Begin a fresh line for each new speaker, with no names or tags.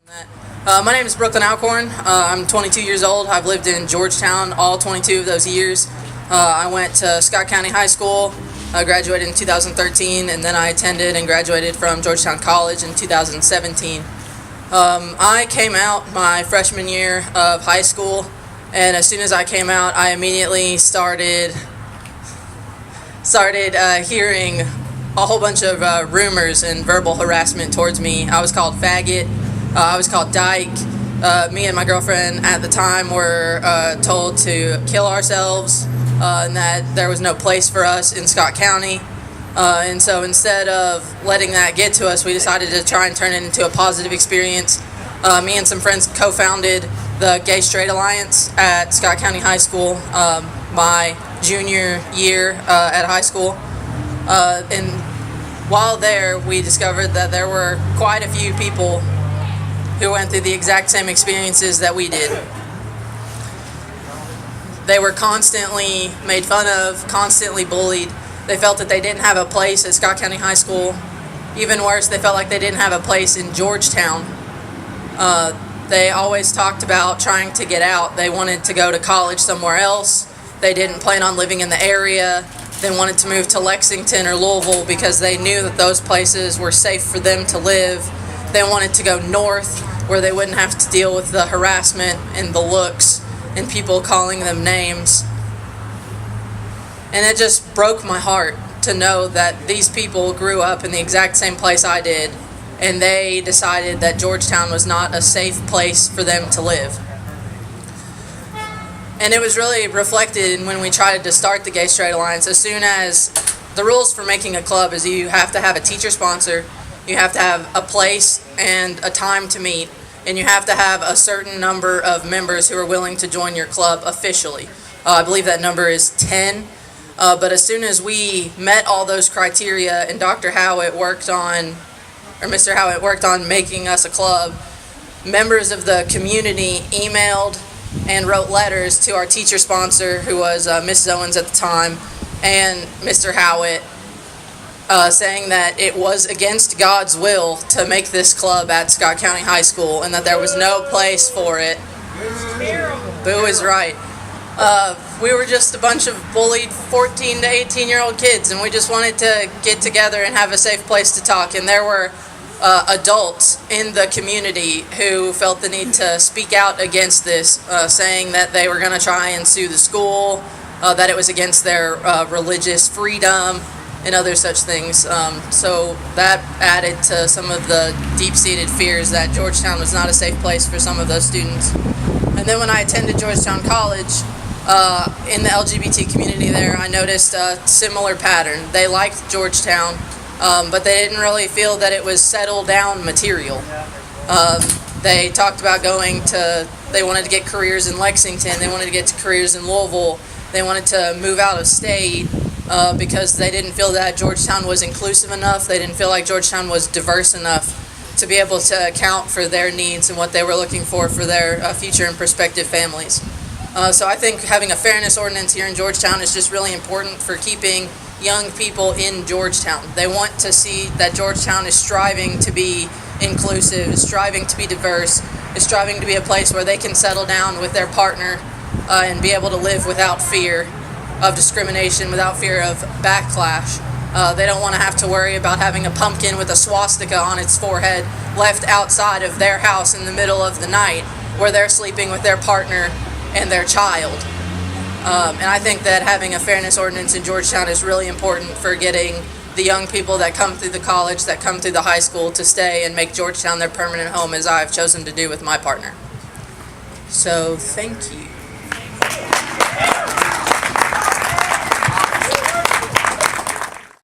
My name is Brooklynn Alcorn. I'm 22 years old. I've lived in Georgetown all 22 of those years. I went to Scott County High School. I graduated in 2013, and then I attended and graduated from Georgetown College in 2017. I came out my freshman year of high school, and as soon as I came out, I immediately started hearing a whole bunch of rumors and verbal harassment towards me. I was called faggot. I was called dyke. Me and my girlfriend at the time were told to kill ourselves and that there was no place for us in Scott County. And so instead of letting that get to us, we decided to try and turn it into a positive experience. Me and some friends co-founded the Gay Straight Alliance at Scott County High School my junior year at high school. And while there, we discovered that there were quite a few people who went through the exact same experiences that we did. They were constantly made fun of, constantly bullied. They felt that they didn't have a place at Scott County High School. Even worse, they felt like they didn't have a place in Georgetown. They always talked about trying to get out. They wanted to go to college somewhere else. They didn't plan on living in the area. They wanted to move to Lexington or Louisville because they knew that those places were safe for them to live. They wanted to go north where they wouldn't have to deal with the harassment and the looks and people calling them names. And it just broke my heart to know that these people grew up in the exact same place I did, and they decided that Georgetown was not a safe place for them to live. And it was really reflected when we tried to start the Gay Straight Alliance. As soon as the rules for making a club is you have to have a teacher sponsor, you have to have a place and a time to meet, and you have to have a certain number of members who are willing to join your club officially. I believe that number is 10. But as soon as we met all those criteria and Mr. Howitt worked on making us a club, members of the community emailed and wrote letters to our teacher sponsor, who was Mrs. Owens at the time, and Mr. Howitt, saying that it was against God's will to make this club at Scott County High School and that there was no place for it. Boo is right. We were just a bunch of bullied 14 to 18-year-old kids, and we just wanted to get together and have a safe place to talk. And there were adults in the community who felt the need to speak out against this, saying that they were going to try and sue the school, that it was against their religious freedom, and other such things. So that added to some of the deep-seated fears that Georgetown was not a safe place for some of those students. And then when I attended Georgetown College, in the LGBT community there, I noticed a similar pattern. They liked Georgetown, but they didn't really feel that it was settled down material. They talked about they wanted to get careers in Lexington, they wanted to get to careers in Louisville, they wanted to move out of state because they didn't feel that Georgetown was inclusive enough, they didn't feel like Georgetown was diverse enough to be able to account for their needs and what they were looking for their future and prospective families. So I think having a fairness ordinance here in Georgetown is just really important for keeping young people in Georgetown. They want to see that Georgetown is striving to be inclusive, is striving to be diverse, is striving to be a place where they can settle down with their partner and be able to live without fear of discrimination, without fear of backlash. They don't want to have to worry about having a pumpkin with a swastika on its forehead left outside of their house in the middle of the night where they're sleeping with their partner and their child. And I think that having a fairness ordinance in Georgetown is really important for getting the young people that come through the college, that come through the high school, to stay and make Georgetown their permanent home, as I've chosen to do with my partner. So, thank you.